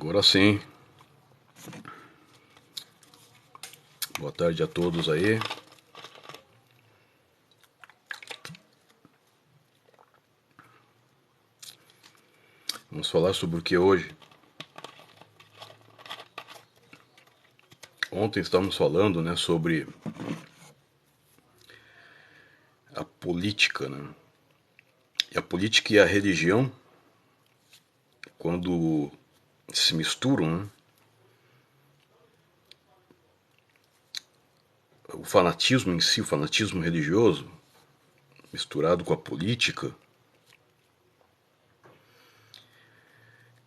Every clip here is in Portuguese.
Agora sim. Boa tarde a todos aí. Vamos falar sobre o que hoje? Ontem estávamos falando, sobre a política, E a política e a religião, quando se misturam, O fanatismo em si, o fanatismo religioso, misturado com a política,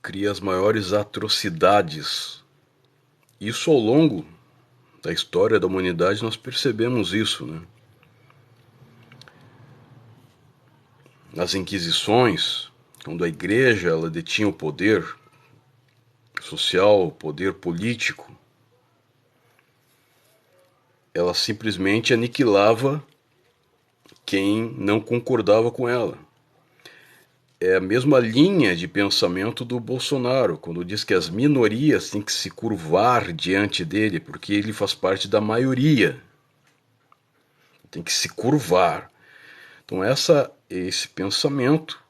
cria as maiores atrocidades. Isso ao longo da história da humanidade nós percebemos isso, Nas Inquisições, quando a igreja ela detinha o poder social, o poder político, ela simplesmente aniquilava quem não concordava com ela. É a mesma linha de pensamento do Bolsonaro, quando diz que as minorias têm que se curvar diante dele, porque ele faz parte da maioria. Tem que se curvar. Então esse pensamento,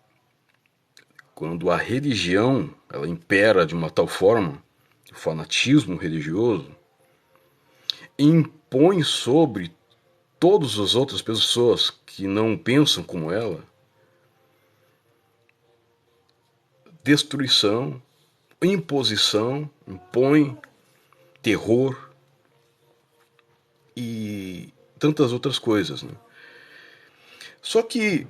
quando a religião ela impera de uma tal forma, o fanatismo religioso, impõe sobre todas as outras pessoas que não pensam como ela, destruição, imposição, impõe terror e tantas outras coisas. Só que,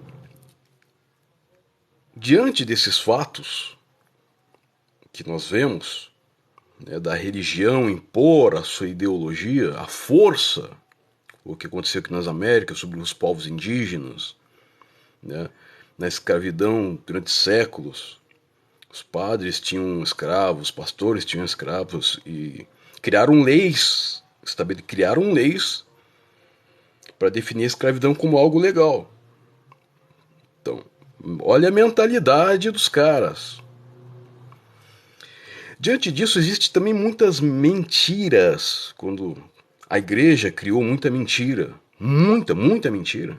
diante desses fatos que nós vemos, da religião impor a sua ideologia, a força, o que aconteceu aqui nas Américas sobre os povos indígenas, na escravidão durante séculos, os padres tinham escravos, os pastores tinham escravos e criaram leis para definir a escravidão como algo legal. Então, olha a mentalidade dos caras. Diante disso, existe também muitas mentiras, quando a igreja criou muita mentira, muita mentira,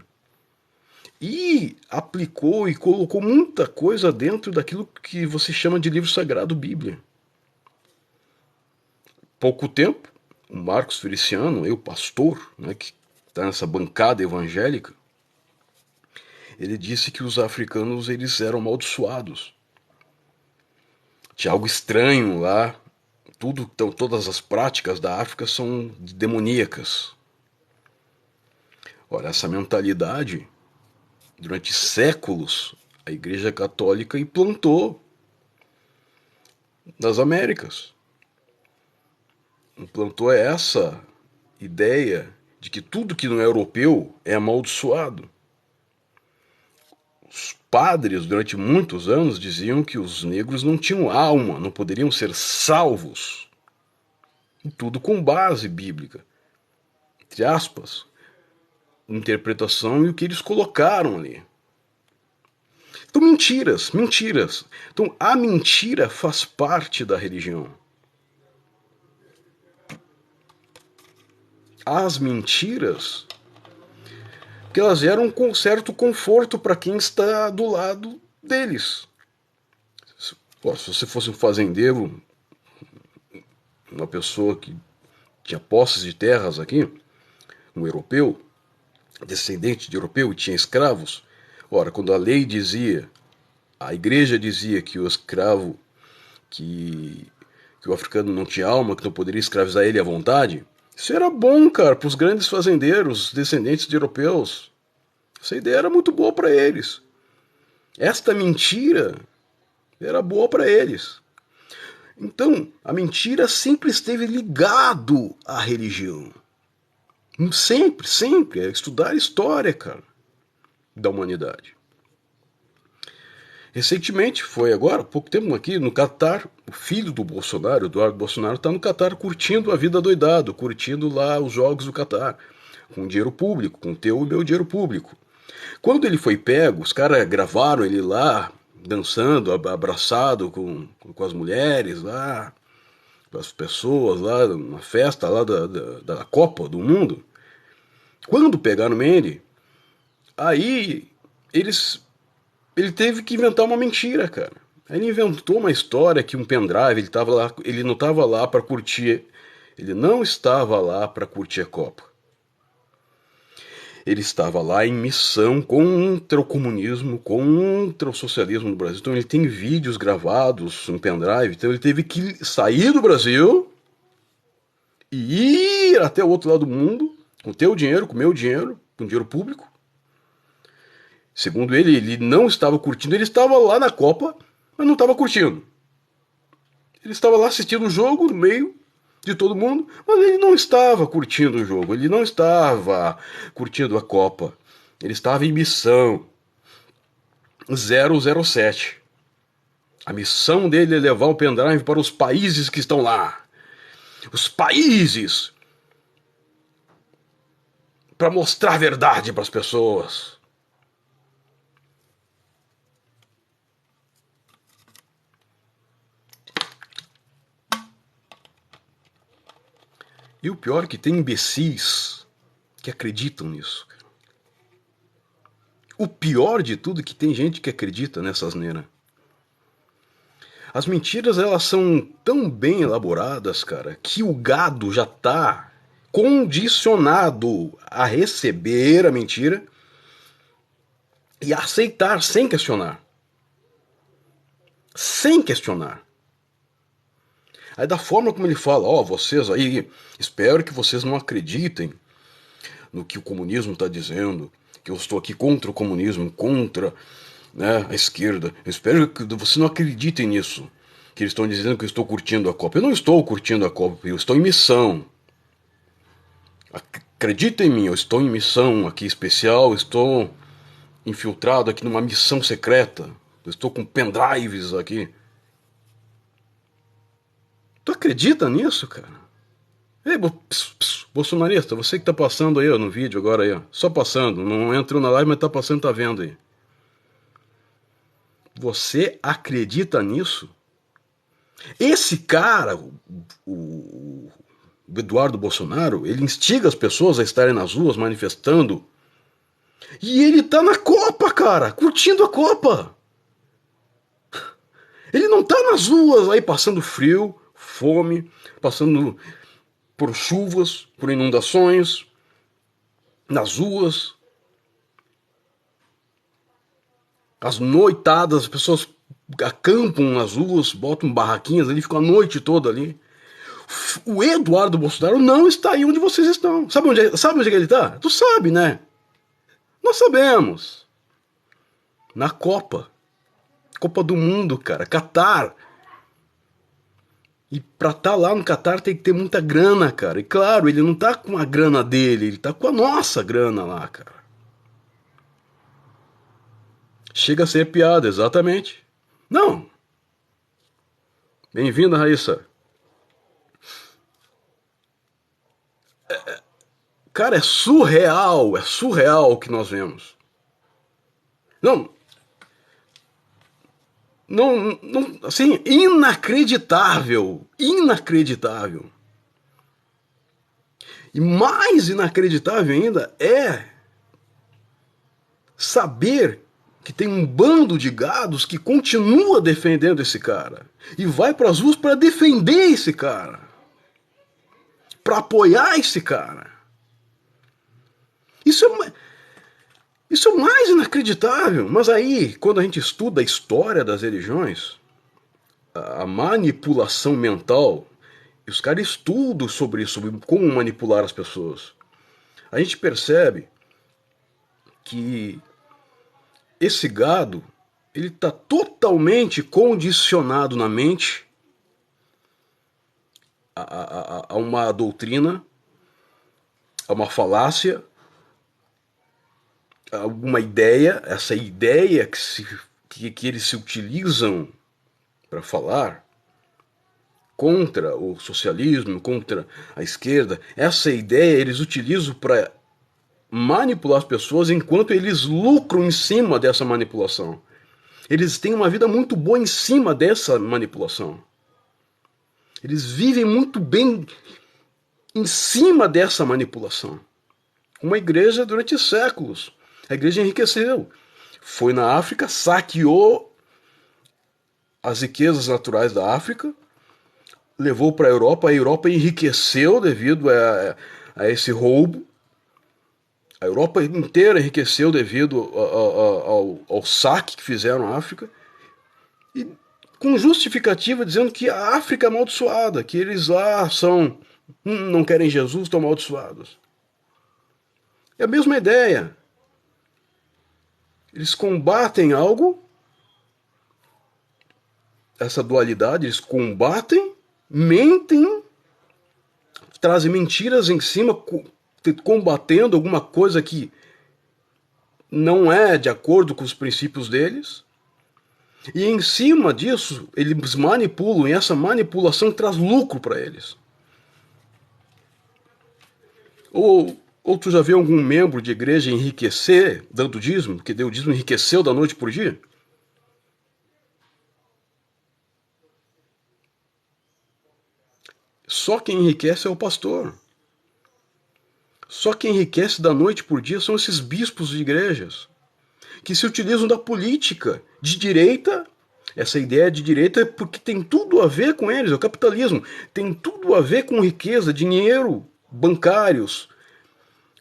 e aplicou e colocou muita coisa dentro daquilo que você chama de livro sagrado, Bíblia. Pouco tempo, o Marcos Feliciano, o pastor, que está nessa bancada evangélica, ele disse que os africanos eles eram amaldiçoados. Tinha algo estranho lá. Todas as práticas da África são demoníacas. Ora, essa mentalidade, durante séculos, a Igreja Católica implantou nas Américas. Implantou essa ideia de que tudo que não é europeu é amaldiçoado. Os padres, durante muitos anos, diziam que os negros não tinham alma, não poderiam ser salvos. E tudo com base bíblica. Entre aspas, interpretação e o que eles colocaram ali. Então, mentiras. Então, a mentira faz parte da religião. As mentiras, que elas geram um certo conforto para quem está do lado deles. Se você fosse um fazendeiro, uma pessoa que tinha posses de terras aqui, um europeu, descendente de europeu e tinha escravos, quando a lei dizia, a igreja dizia que o escravo, que o africano não tinha alma, que não poderia escravizar ele à vontade, isso era bom, cara, para os grandes fazendeiros, descendentes de europeus. Essa ideia era muito boa para eles. Esta mentira era boa para eles. Então, a mentira sempre esteve ligado à religião. Sempre. É estudar a história, cara, da humanidade. Recentemente, foi agora, há pouco tempo aqui, no Catar, o filho do Bolsonaro, Eduardo Bolsonaro, está no Catar curtindo a vida doidado, curtindo lá os jogos do Catar, com dinheiro público, com o teu e meu dinheiro público. Quando ele foi pego, os caras gravaram ele lá, dançando, abraçado com as mulheres lá, com as pessoas lá, na festa lá da Copa do Mundo. Quando pegaram ele, aí ele teve que inventar uma mentira, cara. Ele inventou uma história que um pendrive, ele não estava lá para curtir, ele não estava lá para curtir a Copa. Ele estava lá em missão contra o comunismo, contra o socialismo no Brasil. Então ele tem vídeos gravados em pendrive. Então ele teve que sair do Brasil e ir até o outro lado do mundo com o teu dinheiro, com o meu dinheiro, com dinheiro público. Segundo ele não estava curtindo. Ele estava lá na Copa, mas não estava curtindo. Ele estava lá assistindo o jogo no meio de todo mundo, mas ele não estava curtindo o jogo, ele não estava curtindo a Copa, ele estava em missão 007. A missão dele é levar o pendrive para os países que estão lá. Os países! Para mostrar a verdade para as pessoas. E o pior é que tem imbecis que acreditam nisso. O pior de tudo é que tem gente que acredita nessa asneira. As mentiras, elas são tão bem elaboradas, cara, que o gado já tá condicionado a receber a mentira e a aceitar sem questionar. Sem questionar. Aí da forma como ele fala, vocês aí, espero que vocês não acreditem no que o comunismo está dizendo, que eu estou aqui contra o comunismo, contra, né, a esquerda. Eu espero que vocês não acreditem nisso, que eles estão dizendo que eu estou curtindo a Copa. Eu não estou curtindo a Copa, eu estou em missão. Acreditem em mim, eu estou em missão aqui especial, estou infiltrado aqui numa missão secreta, eu estou com pendrives aqui. Tu acredita nisso, cara? Ei, bolsonarista, você que tá passando aí, ó, no vídeo agora aí, ó, só passando, não entrou na live, mas tá passando, tá vendo aí. Você acredita nisso? Esse cara, o Eduardo Bolsonaro, ele instiga as pessoas a estarem nas ruas manifestando. E ele tá na Copa, cara, curtindo a Copa. Ele não tá nas ruas aí passando frio, fome, passando por chuvas, por inundações, nas ruas. As noitadas, as pessoas acampam nas ruas, botam barraquinhas ali, ficam a noite toda ali. O Eduardo Bolsonaro não está aí onde vocês estão. Sabe onde é que ele está? Tu sabe, né? Nós sabemos. Na Copa. Copa do Mundo, cara. Catar. E pra estar lá no Catar tem que ter muita grana, cara. E claro, ele não tá com a grana dele, ele tá com a nossa grana lá, cara. Chega a ser piada, exatamente. Não. Bem-vinda, Raíssa. Cara, é surreal o que nós vemos. Não, assim, inacreditável. E mais inacreditável ainda é saber que tem um bando de gados que continua defendendo esse cara e vai para as ruas para defender esse cara, para apoiar esse cara. Isso é o mais inacreditável. Mas aí, quando a gente estuda a história das religiões, a manipulação mental, e os caras estudam sobre isso, sobre como manipular as pessoas, a gente percebe que esse gado, ele está totalmente condicionado na mente a uma doutrina, a uma falácia, alguma ideia, essa ideia que eles se utilizam para falar contra o socialismo, contra a esquerda, essa ideia eles utilizam para manipular as pessoas enquanto eles lucram em cima dessa manipulação. Eles têm uma vida muito boa em cima dessa manipulação. Eles vivem muito bem em cima dessa manipulação. Uma igreja durante séculos. A igreja enriqueceu. Foi na África, saqueou as riquezas naturais da África, levou para a Europa enriqueceu devido a esse roubo. A Europa inteira enriqueceu devido ao saque que fizeram na África. E com justificativa dizendo que a África é amaldiçoada, que eles lá não querem Jesus, estão amaldiçoados. É a mesma ideia. Eles combatem algo, essa dualidade, eles combatem, mentem, trazem mentiras em cima, combatendo alguma coisa que não é de acordo com os princípios deles. E em cima disso, eles manipulam, e essa manipulação traz lucro para eles. Ou tu já viu algum membro de igreja enriquecer dando dízimo, que deu dízimo, enriqueceu da noite por dia? Só quem enriquece é o pastor. Só quem enriquece da noite por dia são esses bispos de igrejas, que se utilizam da política de direita. Essa ideia de direita é porque tem tudo a ver com eles, é o capitalismo. Tem tudo a ver com riqueza, dinheiro, bancários,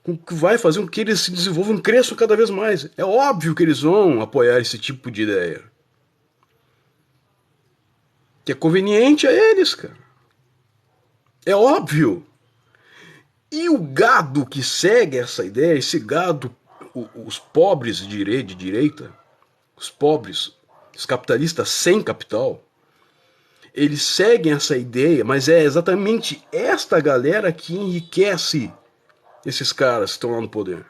com que vai fazer com que eles se desenvolvam, cresçam cada vez mais. É óbvio que eles vão apoiar esse tipo de ideia. Que é conveniente a eles, cara. É óbvio. E o gado que segue essa ideia, esse gado, os pobres de direita, os pobres, os capitalistas sem capital, eles seguem essa ideia, mas é exatamente esta galera que enriquece esses caras que estão lá no poder.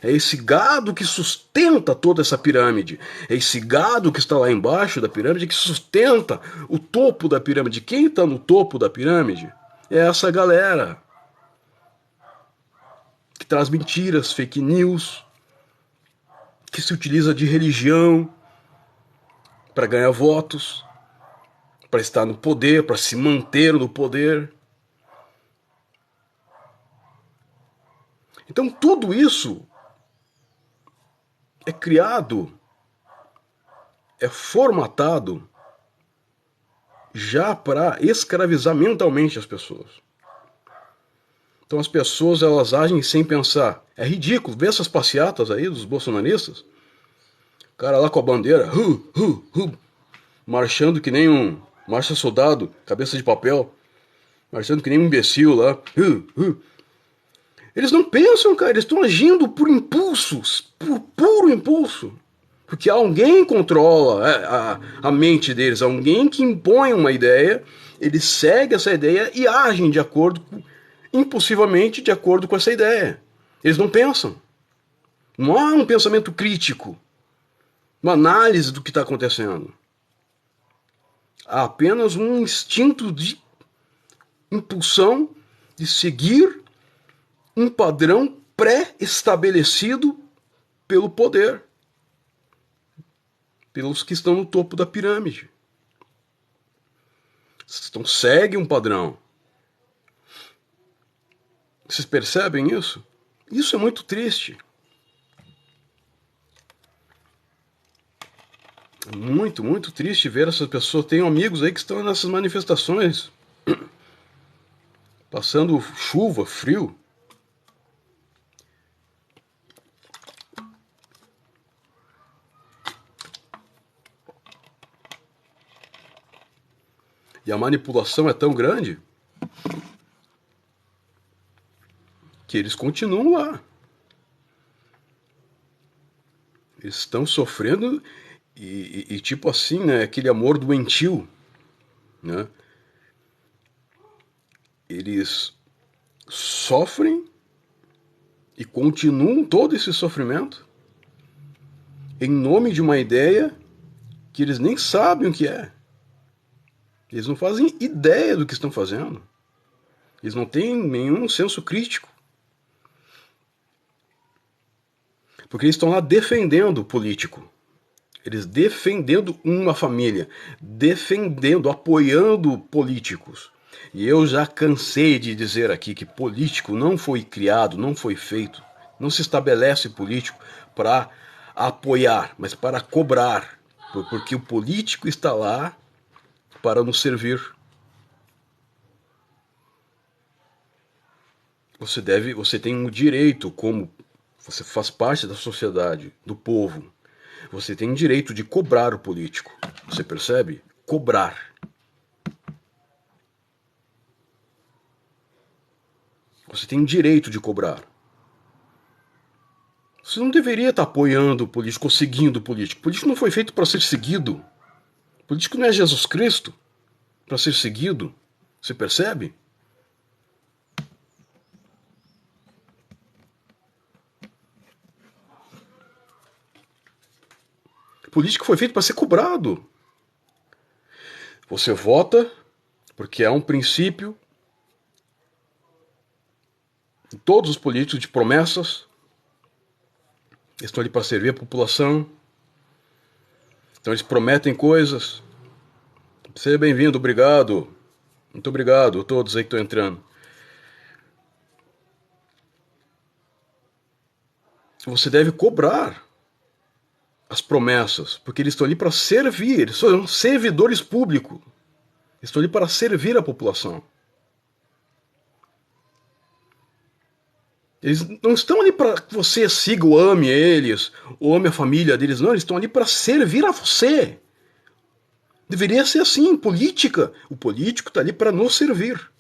É esse gado que sustenta toda essa pirâmide. É esse gado que está lá embaixo da pirâmide que sustenta o topo da pirâmide. Quem está no topo da pirâmide é essa galera que traz mentiras, fake news, que se utiliza de religião para ganhar votos, para estar no poder, para se manter no poder. Então tudo isso é criado, é formatado já para escravizar mentalmente as pessoas. Então as pessoas elas agem sem pensar. É ridículo ver essas passeatas aí dos bolsonaristas. O cara lá com a bandeira, marchando que nem um marcha soldado, cabeça de papel, marchando que nem um imbecil lá. Eles não pensam, cara, eles estão agindo por impulsos, por puro impulso. Porque alguém controla a mente deles, alguém que impõe uma ideia, eles seguem essa ideia e agem de acordo, impulsivamente de acordo com essa ideia. Eles não pensam. Não há um pensamento crítico, uma análise do que está acontecendo. Há apenas um instinto de impulsão de seguir um padrão pré-estabelecido pelo poder, pelos que estão no topo da pirâmide. Então segue um padrão. Vocês percebem isso? Isso é muito triste. É muito, muito triste ver essas pessoas. Tenho amigos aí que estão nessas manifestações, passando chuva, frio. E a manipulação é tão grande que eles continuam lá. Eles estão sofrendo e tipo assim, né? Aquele amor doentio, né? Eles sofrem e continuam todo esse sofrimento em nome de uma ideia que eles nem sabem o que é. Eles não fazem ideia do que estão fazendo. Eles não têm nenhum senso crítico. Porque eles estão lá defendendo o político. Eles defendendo uma família, defendendo, apoiando políticos. E eu já cansei de dizer aqui que político não foi criado, não foi feito, não se estabelece político para apoiar, mas para cobrar, porque o político está lá para nos servir. Você tem um direito, como você faz parte da sociedade, do povo. Você tem direito de cobrar o político. Você percebe? Cobrar. Você tem direito de cobrar. Você não deveria estar apoiando o político ou seguindo o político. O político não foi feito para ser seguido. O político não é Jesus Cristo para ser seguido. Você percebe? O político foi feito para ser cobrado. Você vota porque há um princípio em todos os políticos de promessas. Eles estão ali para servir a população. Então eles prometem coisas. Seja bem-vindo, obrigado. Muito obrigado a todos aí que estão entrando. Você deve cobrar as promessas, porque eles estão ali para servir, eles são servidores públicos. Eles estão ali para servir a população. Eles não estão ali para que você siga ou ame eles, ou ame a família deles, não. Eles estão ali para servir a você. Deveria ser assim, em política. O político está ali para nos servir.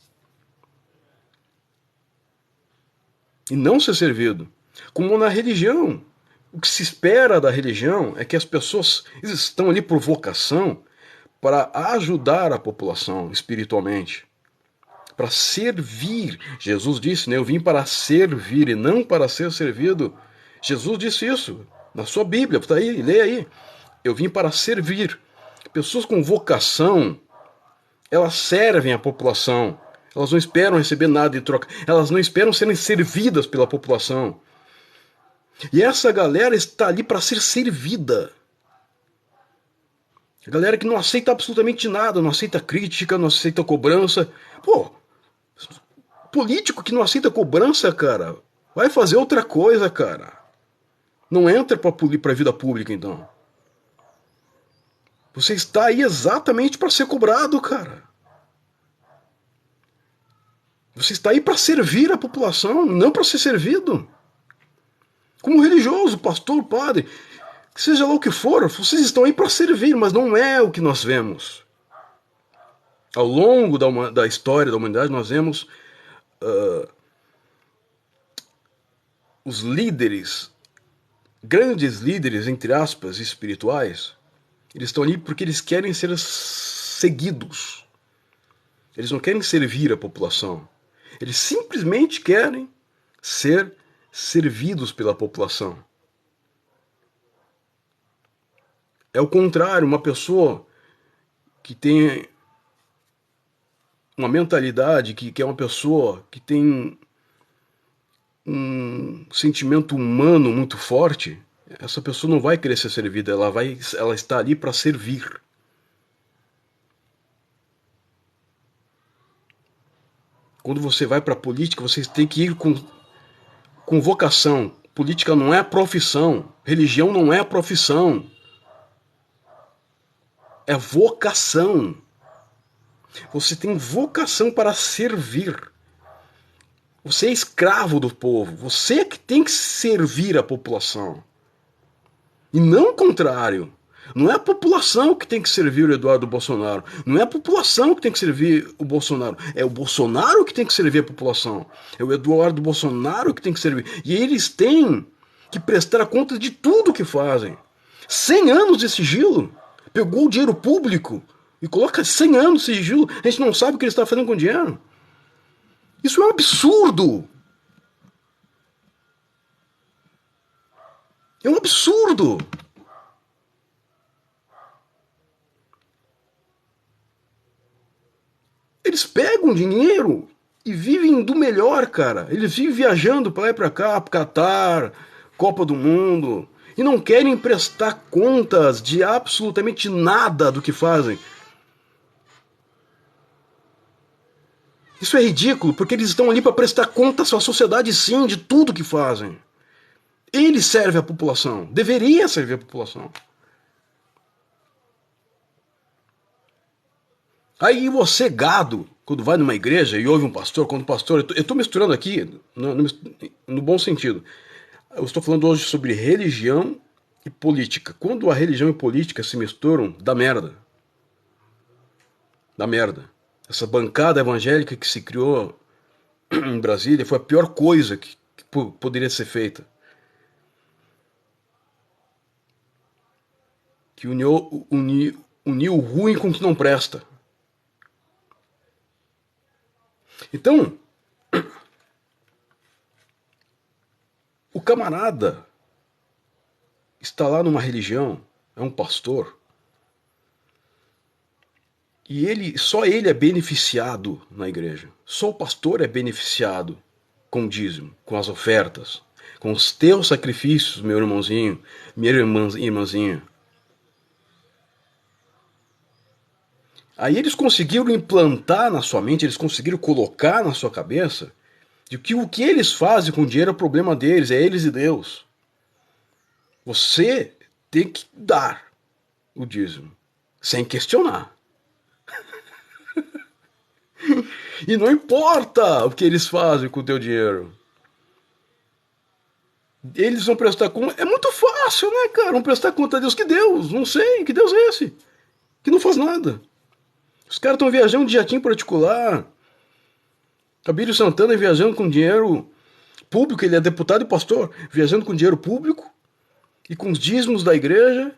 E não ser servido. Como na religião. O que se espera da religião é que as pessoas estão ali por vocação para ajudar a população espiritualmente. Para servir. Jesus disse, né? Eu vim para servir e não para ser servido. Jesus disse isso na sua Bíblia. Está aí, lê aí. Eu vim para servir. Pessoas com vocação, elas servem a população. Elas não esperam receber nada em troca. Elas não esperam serem servidas pela população. E essa galera está ali para ser servida. A galera que não aceita absolutamente nada, não aceita crítica, não aceita cobrança. Pô, político que não aceita cobrança, cara, vai fazer outra coisa, cara. Não entra para a vida pública, então. Você está aí exatamente para ser cobrado, cara. Você está aí para servir a população, não para ser servido. Como religioso, pastor, padre, que seja lá o que for, vocês estão aí para servir, mas não é o que nós vemos. Ao longo da história da humanidade, nós vemos os líderes, grandes líderes, entre aspas, espirituais, eles estão ali porque eles querem ser seguidos. Eles não querem servir a população. Eles simplesmente querem ser servidos pela população. É o contrário, uma pessoa que tem uma mentalidade, que é uma pessoa que tem um sentimento humano muito forte, essa pessoa não vai querer ser servida, ela está ali para servir. Quando você vai para a política, você tem que ir com vocação. Política não é profissão, religião não é profissão. É vocação. Você tem vocação para servir. Você é escravo do povo. Você é que tem que servir a população. E não o contrário. Não é a população que tem que servir o Eduardo Bolsonaro. Não é a população que tem que servir o Bolsonaro. É o Bolsonaro que tem que servir a população. É o Eduardo Bolsonaro que tem que servir. E eles têm que prestar conta de tudo que fazem. 100 anos de sigilo. Pegou o dinheiro público e coloca 100 anos de sigilo. A gente não sabe o que ele está fazendo com o dinheiro. Isso é um absurdo. É um absurdo. Eles pegam dinheiro e vivem do melhor, cara. Eles vivem viajando para lá e para cá, para Catar, Copa do Mundo. e não querem prestar contas de absolutamente nada do que fazem. Isso é ridículo, porque eles estão ali para prestar contas à sociedade, sim, de tudo que fazem. Eles servem a população, deveria servir a população. Aí você, gado, quando vai numa igreja e ouve um pastor, quando o pastor... Eu estou misturando aqui no bom sentido. Eu estou falando hoje sobre religião e política. Quando a religião e política se misturam, dá merda. Dá merda. Essa bancada evangélica que se criou em Brasília foi a pior coisa que poderia ser feita. Que uniu o ruim com o que não presta. Então, o camarada está lá numa religião, é um pastor, e só ele é beneficiado na igreja. Só o pastor é beneficiado com o dízimo, com as ofertas, com os teus sacrifícios, meu irmãozinho, minha irmãzinha. Aí eles conseguiram implantar na sua mente, eles conseguiram colocar na sua cabeça de que o que eles fazem com o dinheiro é o problema deles, é eles e Deus. Você tem que dar o dízimo, sem questionar. E não importa o que eles fazem com o teu dinheiro. Eles vão prestar conta. É muito fácil, né, cara? Vão prestar conta a Deus. Que Deus? Não sei. Que Deus é esse? Que não faz nada. Os caras estão viajando de jatinho particular. Abílio Santana viajando com dinheiro público. Ele é deputado e pastor. Viajando com dinheiro público. E com os dízimos da igreja.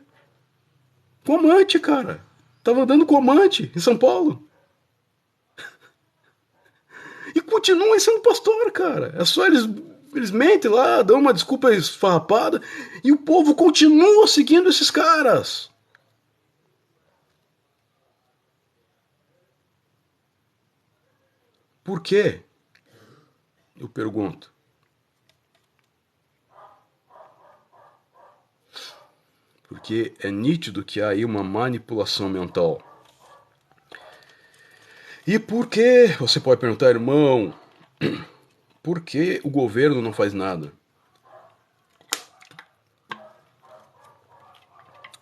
Com amante, cara. Tava andando com amante em São Paulo. E continuam sendo pastor, cara. É só eles mentem lá, dão uma desculpa esfarrapada e o povo continua seguindo esses caras. Por quê? Eu pergunto. Porque é nítido que há aí uma manipulação mental. E por que, você pode perguntar, irmão, por que o governo não faz nada?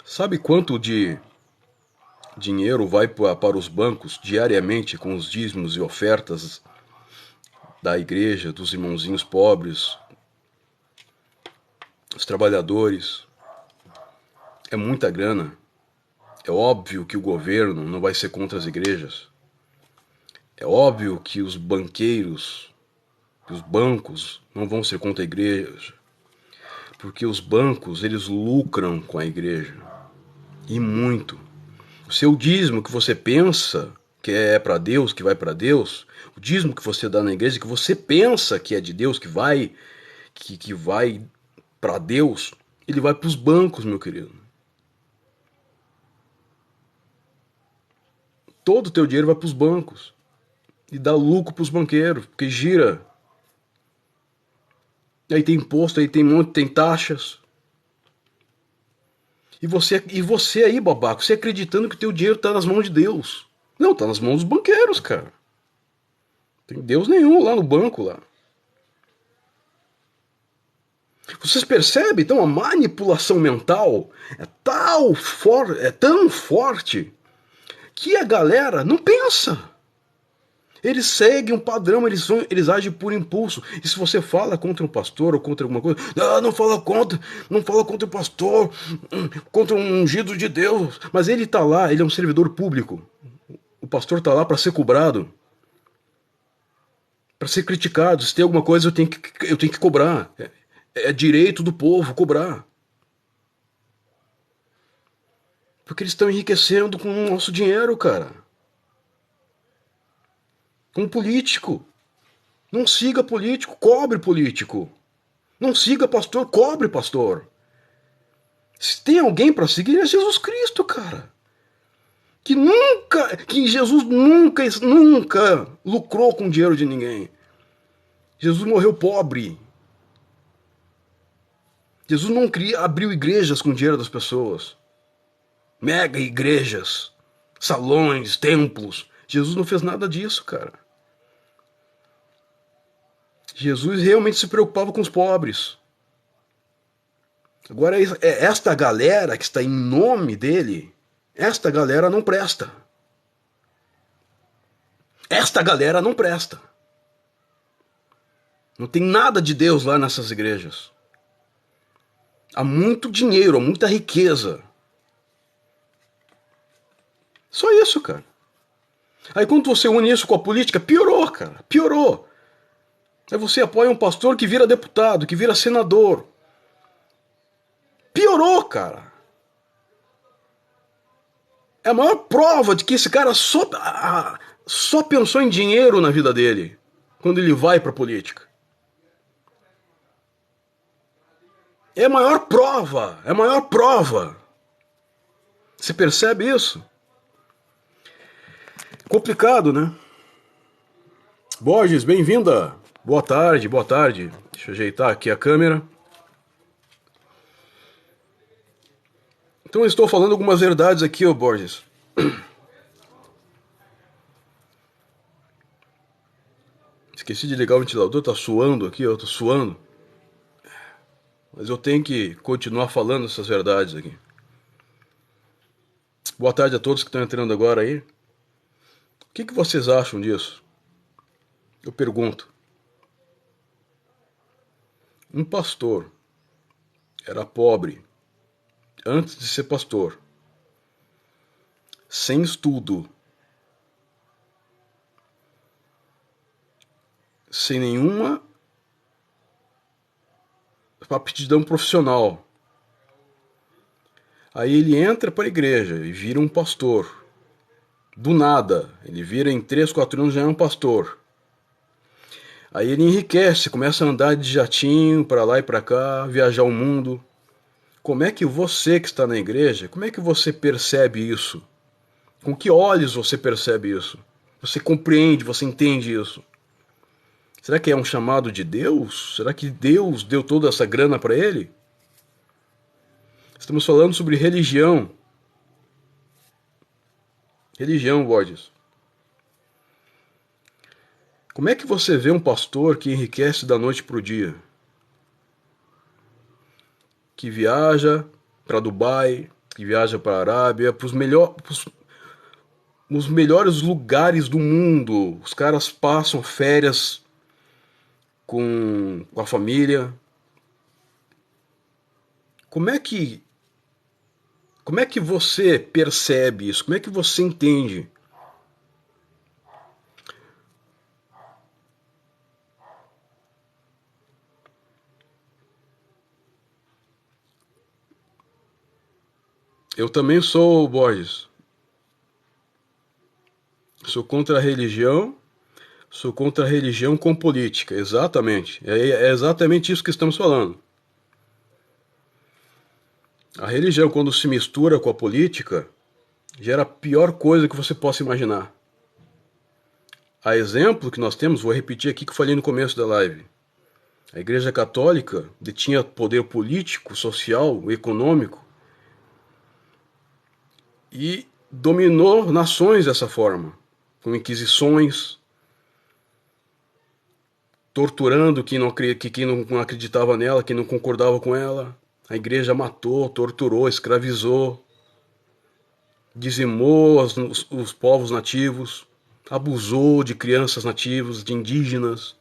Sabe quanto de dinheiro vai para os bancos diariamente com os dízimos e ofertas da igreja, dos irmãozinhos pobres, os trabalhadores? É muita grana. É óbvio que o governo não vai ser contra as igrejas. É óbvio que os banqueiros, que os bancos não vão ser contra a igreja. Porque os bancos, eles lucram com a igreja. E muito. O seu dízimo que você pensa que é para Deus, que vai para Deus, o dízimo que você dá na igreja, que você pensa que é de Deus, que vai para Deus, ele vai para os bancos, meu querido. Todo o teu dinheiro vai para os bancos. E dá lucro para os banqueiros, porque gira. Aí tem imposto, aí tem monte, tem taxas. E você aí, babaca, você acreditando que o teu dinheiro está nas mãos de Deus. Não, está nas mãos dos banqueiros, cara. Não tem Deus nenhum lá no banco, lá. Vocês percebem, então, a manipulação mental é tão forte que a galera não pensa. Eles seguem um padrão, eles agem por impulso. E se você fala contra um pastor ou contra alguma coisa, não fala contra o pastor, contra um ungido de Deus. Mas ele está lá, ele é um servidor público. O pastor está lá para ser cobrado, para ser criticado. Se tem alguma coisa, eu tenho que cobrar. É direito do povo cobrar. Porque eles estão enriquecendo com o nosso dinheiro, cara. Com político. Não siga político, cobre político. Não siga pastor, cobre pastor. Se tem alguém para seguir, é Jesus Cristo, cara. Que Jesus nunca lucrou com o dinheiro de ninguém. Jesus morreu pobre. Jesus não abriu igrejas com o dinheiro das pessoas. Mega igrejas, salões, templos. Jesus não fez nada disso, cara. Jesus realmente se preocupava com os pobres. Agora, esta galera que está em nome dele, esta galera não presta. Esta galera não presta. Não tem nada de Deus lá nessas igrejas. Há muito dinheiro, há muita riqueza. Só isso, cara. Aí quando você une isso com a política, piorou, cara. Piorou. Aí você apoia um pastor que vira deputado, que vira senador. Piorou, cara. É a maior prova de que esse cara só pensou em dinheiro na vida dele, quando ele vai pra política. É a maior prova, é a maior prova. Você percebe isso? Complicado, né? Borges, bem-vinda. Boa tarde, boa tarde. Deixa eu ajeitar aqui a câmera. Então eu estou falando algumas verdades aqui, ô Borges. Esqueci de ligar o ventilador, tá suando aqui, eu tô suando. Mas eu tenho que continuar falando essas verdades aqui. Boa tarde a todos que estão entrando agora aí. O que vocês acham disso? Eu pergunto. Um pastor era pobre antes de ser pastor, sem estudo, sem nenhuma aptidão profissional. Aí ele entra para a igreja e vira um pastor. Do nada, ele vira em 3, 4 anos já é um pastor. Aí ele enriquece, começa a andar de jatinho para lá e para cá, viajar o mundo. Como é que você que está na igreja, como é que você percebe isso? Com que olhos você percebe isso? Você compreende, você entende isso? Será que é um chamado de Deus? Será que Deus deu toda essa grana para ele? Estamos falando sobre religião. Religião, Borges. Como é que você vê um pastor que enriquece da noite para o dia? Que viaja para Dubai, que viaja para a Arábia, para os melhores lugares do mundo. Os caras passam férias com a família. Como é que você percebe isso? Como é que você entende? Eu também sou, Borges. Sou contra a religião. Sou contra a religião com política. Exatamente. É exatamente isso que estamos falando. A religião, quando se mistura com a política, gera a pior coisa que você possa imaginar. A exemplo que nós temos, vou repetir aqui que eu falei no começo da live. A Igreja Católica detinha poder político, social, econômico e dominou nações dessa forma, com inquisições, torturando quem não acreditava nela, quem não concordava com ela. A igreja matou, torturou, escravizou, dizimou os povos nativos, abusou de crianças nativas, de indígenas.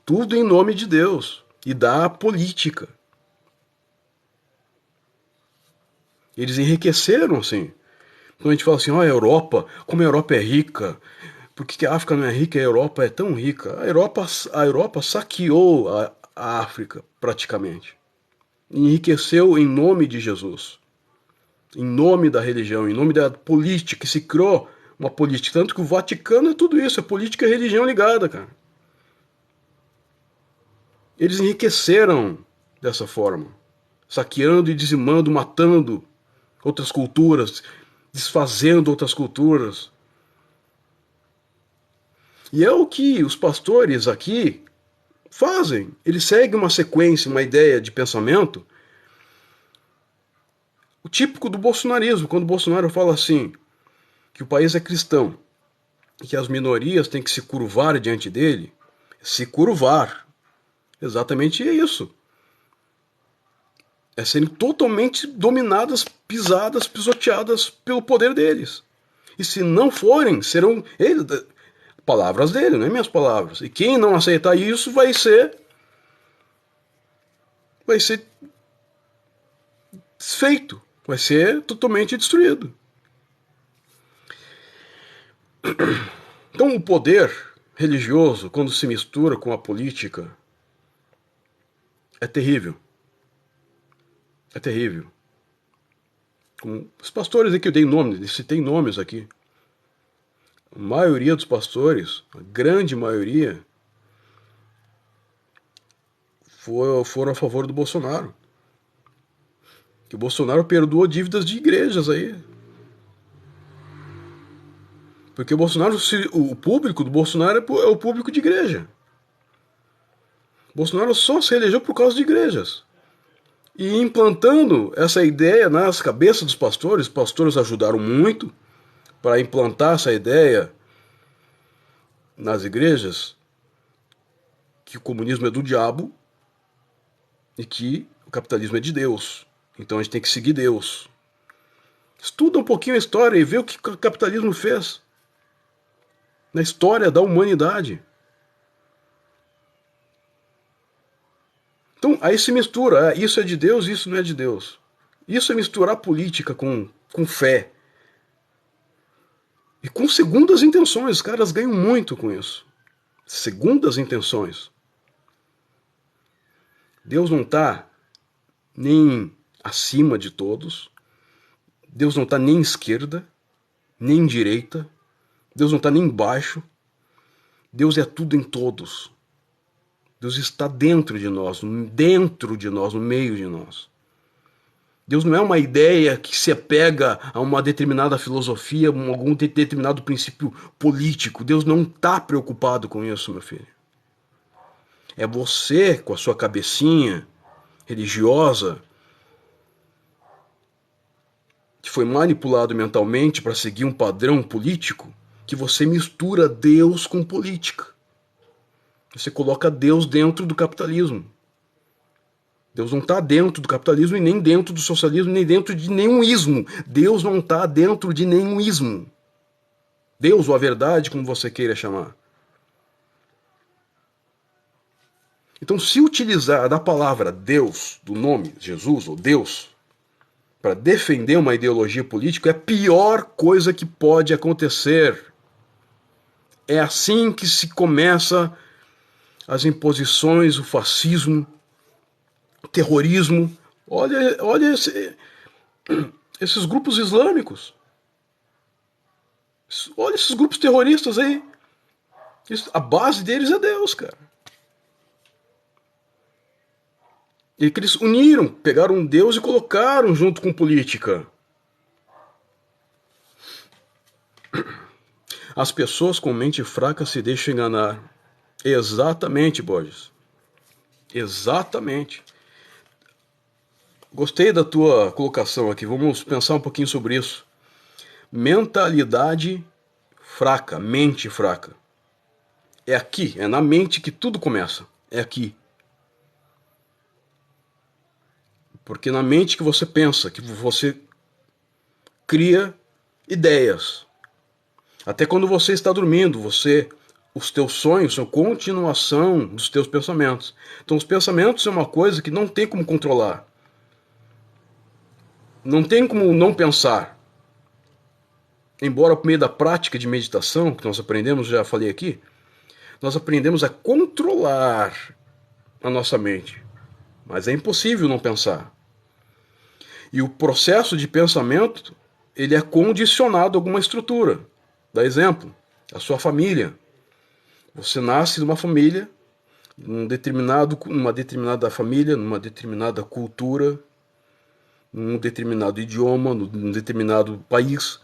Tudo em nome de Deus e da política. Eles enriqueceram, assim. Quando a gente fala assim, a Europa, como a Europa é rica, por que a África não é rica e a Europa é tão rica? A Europa saqueou a África, praticamente. Enriqueceu em nome de Jesus, em nome da religião, em nome da política, que se criou uma política. Tanto que o Vaticano é tudo isso, é política e religião ligada, cara. Eles enriqueceram dessa forma, saqueando e dizimando, matando outras culturas, desfazendo outras culturas. E é o que os pastores aqui fazem. Eles seguem uma sequência, uma ideia de pensamento o típico do bolsonarismo, quando o Bolsonaro fala assim, que o país é cristão, e que as minorias têm que se curvar diante dele, se curvar, exatamente é isso. É serem totalmente dominadas, pisadas, pisoteadas pelo poder deles. E se não forem, serão eles, palavras dele, não é minhas palavras. E quem não aceitar isso vai ser desfeito, vai ser totalmente destruído. Então o poder religioso, quando se mistura com a política, é terrível. É terrível. Como os pastores aqui, eu dei nomes, citei nomes aqui. A maioria dos pastores, a grande maioria, foram a favor do Bolsonaro. Que o Bolsonaro perdoou dívidas de igrejas aí. Porque o Bolsonaro, o público do Bolsonaro é o público de igreja. O Bolsonaro só se elegeu por causa de igrejas. E implantando essa ideia nas cabeças dos pastores, os pastores ajudaram muito para implantar essa ideia nas igrejas, que o comunismo é do diabo e que o capitalismo é de Deus. Então a gente tem que seguir Deus. Estuda um pouquinho a história e vê o que o capitalismo fez na história da humanidade. Então aí se mistura, isso é de Deus, isso não é de Deus. Isso é misturar política com fé. E com segundas intenções, os caras ganham muito com isso. Segundas intenções. Deus não está nem acima de todos. Deus não está nem esquerda, nem direita. Deus não está nem embaixo. Deus é tudo em todos. Deus está dentro de nós, no meio de nós. Deus não é uma ideia que se apega a uma determinada filosofia, a algum determinado princípio político. Deus não está preocupado com isso, meu filho. É você, com a sua cabecinha religiosa, que foi manipulado mentalmente para seguir um padrão político, que você mistura Deus com política. Você coloca Deus dentro do capitalismo. Deus não está dentro do capitalismo e nem dentro do socialismo, nem dentro de nenhum ismo. Deus não está dentro de nenhum ismo. Deus ou a verdade, como você queira chamar. Então, se utilizar da palavra Deus, do nome Jesus ou Deus, para defender uma ideologia política, é a pior coisa que pode acontecer. É assim que se começa as imposições, o fascismo, o terrorismo. Olha esses grupos islâmicos. Olha esses grupos terroristas aí. A base deles é Deus, cara. E que eles uniram, pegaram Deus e colocaram junto com política. As pessoas com mente fraca se deixam enganar. Exatamente, Borges. Exatamente. Gostei da tua colocação aqui. Vamos pensar um pouquinho sobre isso. Mentalidade fraca, mente fraca. É aqui, é na mente que tudo começa. É aqui. Porque na mente que você pensa, que você cria ideias. Até quando você está dormindo, os teus sonhos são continuação dos teus pensamentos. Então os pensamentos são uma coisa que não tem como controlar. Não tem como não pensar. Embora por meio da prática de meditação, que nós aprendemos, já falei aqui, nós aprendemos a controlar a nossa mente. Mas é impossível não pensar. E o processo de pensamento, ele é condicionado a alguma estrutura. Dá exemplo, a sua família. Você nasce numa família, numa determinada família, numa determinada cultura, num determinado idioma, num determinado país,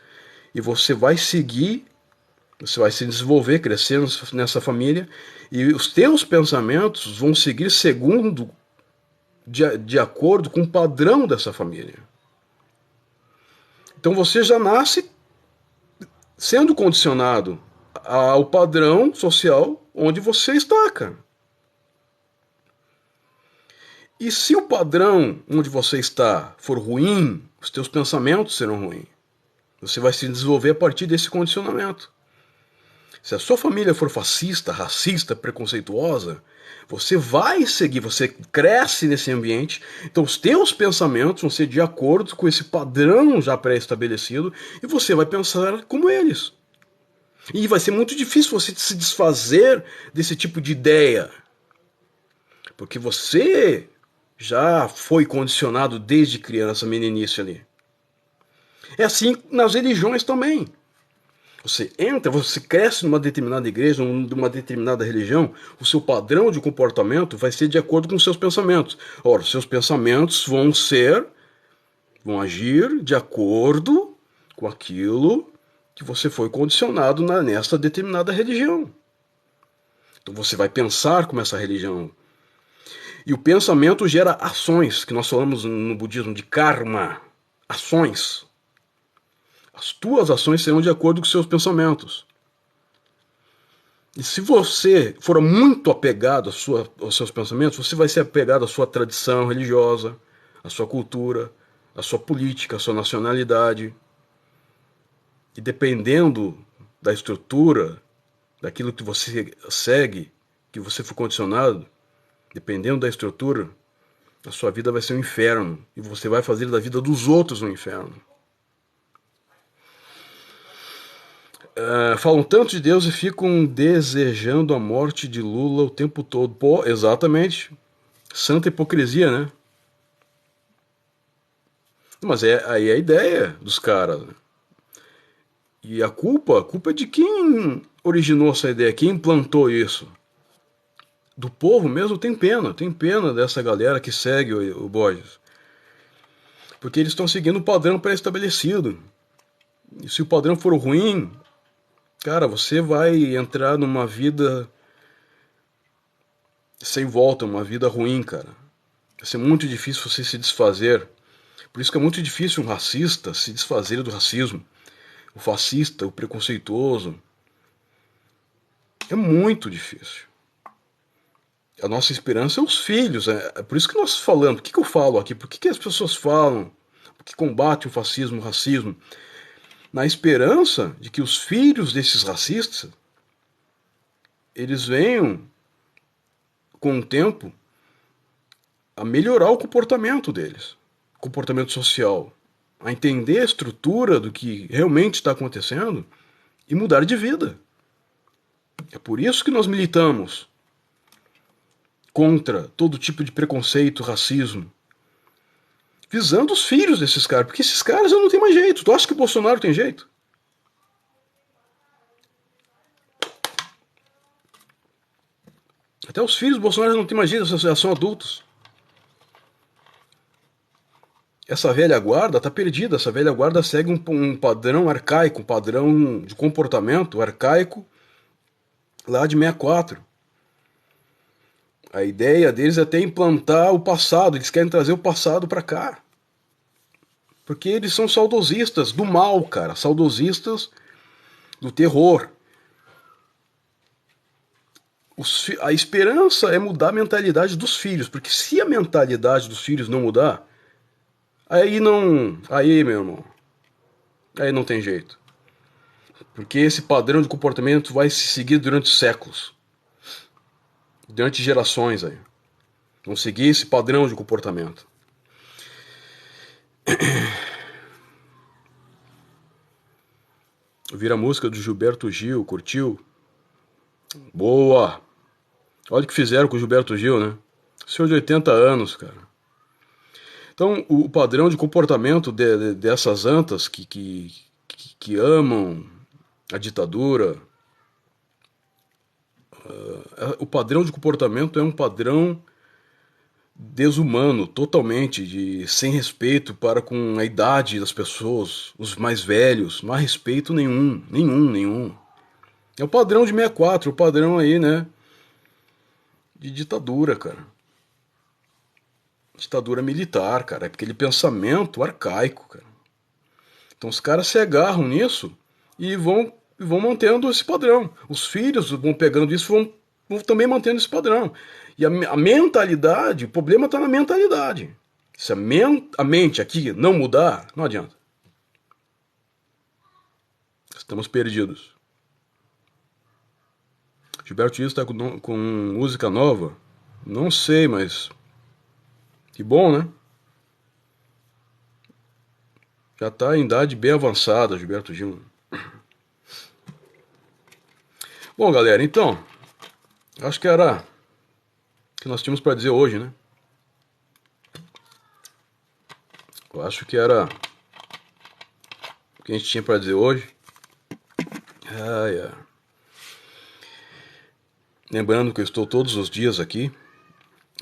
e você vai seguir, você vai se desenvolver, crescer nessa família, e os teus pensamentos vão seguir segundo, de acordo com o padrão dessa família. Então você já nasce sendo condicionado ao padrão social onde você está, cara. E se o padrão onde você está for ruim, os teus pensamentos serão ruins. Você vai se desenvolver a partir desse condicionamento. Se a sua família for fascista, racista, preconceituosa, você vai seguir, você cresce nesse ambiente, então os teus pensamentos vão ser de acordo com esse padrão já pré-estabelecido e você vai pensar como eles. E vai ser muito difícil você se desfazer desse tipo de ideia, porque você já foi condicionado desde criança, meninice ali. É assim nas religiões também. Você entra, você cresce numa determinada igreja, numa determinada religião, o seu padrão de comportamento vai ser de acordo com os seus pensamentos. Ora, os seus pensamentos vão agir de acordo com aquilo que você foi condicionado nessa determinada religião. Então você vai pensar como essa religião. E o pensamento gera ações, que nós falamos no budismo de karma, ações. As tuas ações serão de acordo com os seus pensamentos. E se você for muito apegado aos seus pensamentos, você vai ser apegado à sua tradição religiosa, à sua cultura, à sua política, à sua nacionalidade. E dependendo da estrutura, daquilo que você segue, que você foi condicionado, dependendo da estrutura, a sua vida vai ser um inferno. E você vai fazer da vida dos outros um inferno. Falam tanto de Deus e ficam desejando a morte de Lula o tempo todo. Pô, exatamente. Santa hipocrisia, né? Mas aí é a ideia dos caras. E a culpa é de quem originou essa ideia, quem implantou isso. Do povo mesmo tem pena dessa galera que segue o Borges. Porque eles estão seguindo o padrão pré-estabelecido. E se o padrão for ruim, cara, você vai entrar numa vida sem volta, uma vida ruim, cara. Vai ser muito difícil você se desfazer. Por isso que é muito difícil um racista se desfazer do racismo. O fascista, o preconceituoso. É muito difícil. A nossa esperança é os filhos. É por isso que nós falamos. Por que eu falo aqui? Por que as pessoas falam que combatem o fascismo, o racismo? Na esperança de que os filhos desses racistas eles venham, com o tempo, a melhorar o comportamento deles, o comportamento social, a entender a estrutura do que realmente está acontecendo e mudar de vida. É por isso que nós militamos contra todo tipo de preconceito, racismo, visando os filhos desses caras, porque esses caras não tem mais jeito. Tu acha que o Bolsonaro tem jeito? Até os filhos do Bolsonaro não tem mais jeito, já são adultos. Essa velha guarda está perdida, essa velha guarda segue um padrão arcaico, um padrão de comportamento arcaico lá de 64. A ideia deles é até implantar o passado, eles querem trazer o passado para cá. Porque eles são saudosistas do mal, cara, saudosistas do terror. A esperança é mudar a mentalidade dos filhos, porque se a mentalidade dos filhos não mudar, aí meu irmão, aí não tem jeito. Porque esse padrão de comportamento vai se seguir durante séculos. Durante gerações aí. Vão seguir esse padrão de comportamento. Ouvir a música do Gilberto Gil, curtiu? Boa! Olha o que fizeram com o Gilberto Gil, né? Senhor de 80 anos, cara. Então, o padrão de comportamento dessas antas que amam a ditadura, o padrão de comportamento é um padrão desumano, totalmente, sem respeito para com a idade das pessoas, os mais velhos, não há respeito nenhum. É o padrão de 64, o padrão aí, né, de ditadura, cara. Ditadura militar, cara, é aquele pensamento arcaico, cara. Então os caras se agarram nisso e vão mantendo esse padrão. Os filhos vão pegando isso e vão também mantendo esse padrão. E a mentalidade, o problema está na mentalidade. Se a mente aqui não mudar, não adianta. Estamos perdidos. Gilberto Gil está com música nova? Não sei, mas que bom, né? Já está em idade bem avançada, Gilberto Gil. Bom, galera, então, acho que era o que nós tínhamos para dizer hoje, né? Eu acho que era o que a gente tinha para dizer hoje. Lembrando que eu estou todos os dias aqui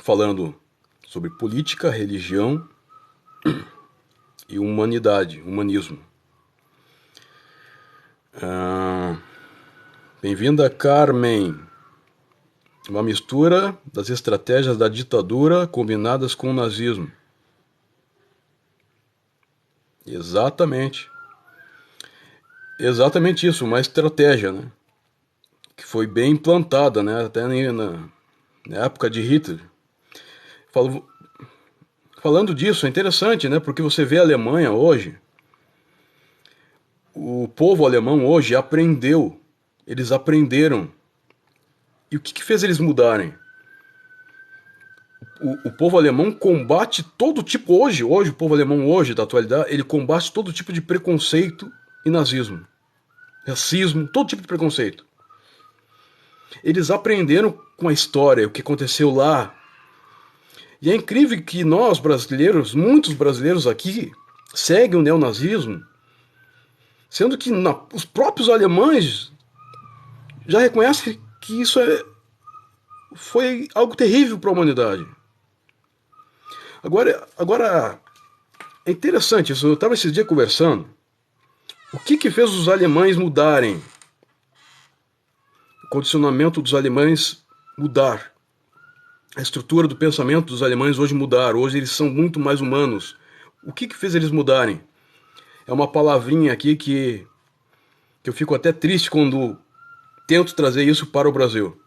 falando sobre política, religião e humanidade, humanismo. Bem-vinda, Carmen. Uma mistura das estratégias da ditadura combinadas com o nazismo. Exatamente. Exatamente isso, uma estratégia, né? Que foi bem implantada, né? Até na época de Hitler. Falando disso, é interessante, né? Porque você vê a Alemanha hoje, o povo alemão hoje aprendeu, eles aprenderam. E o que fez eles mudarem? O povo alemão combate todo tipo, hoje o povo alemão hoje, da atualidade, ele combate todo tipo de preconceito e nazismo, racismo, todo tipo de preconceito. Eles aprenderam com a história, o que aconteceu lá. E é incrível que nós, brasileiros, muitos brasileiros aqui, seguem o neonazismo, sendo que os próprios alemães já reconhecem que isso foi algo terrível para a humanidade. Agora é interessante isso. Eu estava esses dias conversando. O que fez os alemães mudarem? O condicionamento dos alemães mudar. A estrutura do pensamento dos alemães hoje mudar. Hoje eles são muito mais humanos. O que fez eles mudarem? É uma palavrinha aqui que eu fico até triste quando tento trazer isso para o Brasil.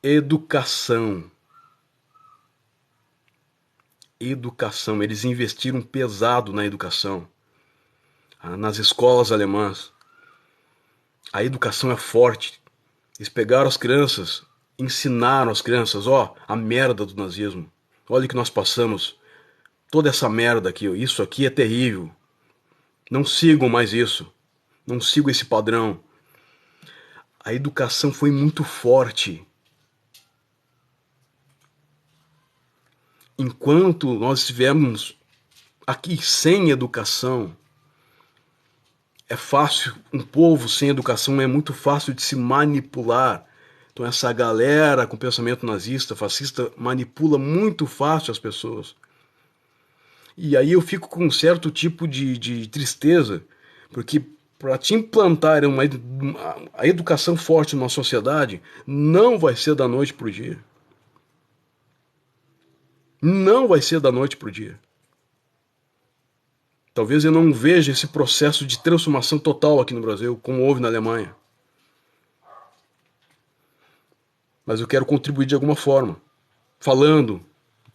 Educação. Educação. Eles investiram pesado na educação. Nas escolas alemãs. A educação é forte. Eles pegaram as crianças, ensinaram as crianças, a merda do nazismo. Olha o que nós passamos. Toda essa merda aqui, isso aqui é terrível. Não sigam mais isso. Não sigam esse padrão. A educação foi muito forte. Enquanto nós estivermos aqui sem educação, é fácil, um povo sem educação é muito fácil de se manipular. Então essa galera com pensamento nazista, fascista, manipula muito fácil as pessoas. E aí eu fico com um certo tipo de tristeza, porque para te implantar a educação forte numa sociedade, não vai ser da noite para o dia. Não vai ser da noite para o dia. Talvez eu não veja esse processo de transformação total aqui no Brasil, como houve na Alemanha. Mas eu quero contribuir de alguma forma, falando,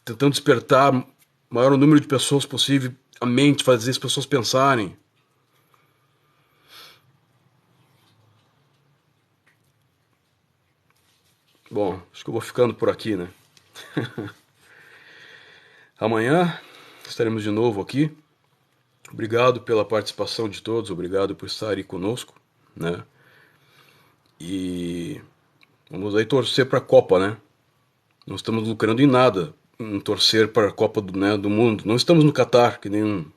tentando despertar o maior número de pessoas possível, a mente, fazer as pessoas pensarem. Bom, acho que eu vou ficando por aqui, né? Amanhã estaremos de novo aqui. Obrigado pela participação de todos, obrigado por estarem conosco, né? E vamos aí torcer para a Copa, né? Não estamos lucrando em nada em torcer para a Copa do Mundo. Não estamos no Catar, que nem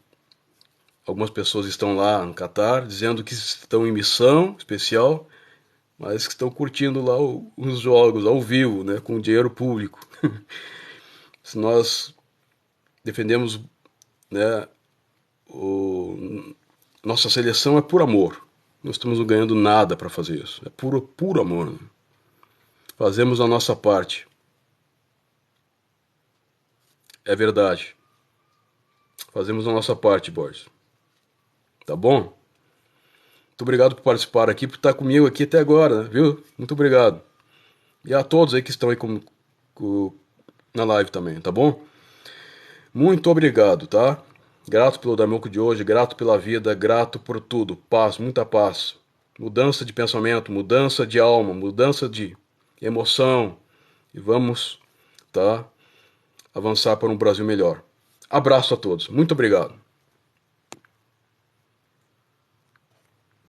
algumas pessoas estão lá no Catar, dizendo que estão em missão especial, mas que estão curtindo lá os jogos ao vivo, né? Com dinheiro público. Se nós defendemos, né, nossa seleção é por amor. Não estamos ganhando nada para fazer isso. É puro amor. Né? Fazemos a nossa parte. É verdade. Fazemos a nossa parte, Borges. tá bom? Muito obrigado por participar aqui, por estar comigo aqui até agora, viu? Muito obrigado. E a todos aí que estão aí na live também, tá bom? Muito obrigado, tá? Grato pelo Daimoku de hoje, grato pela vida, grato por tudo. Paz, muita paz. Mudança de pensamento, mudança de alma, mudança de emoção. E vamos, tá? Avançar para um Brasil melhor. Abraço a todos. Muito obrigado.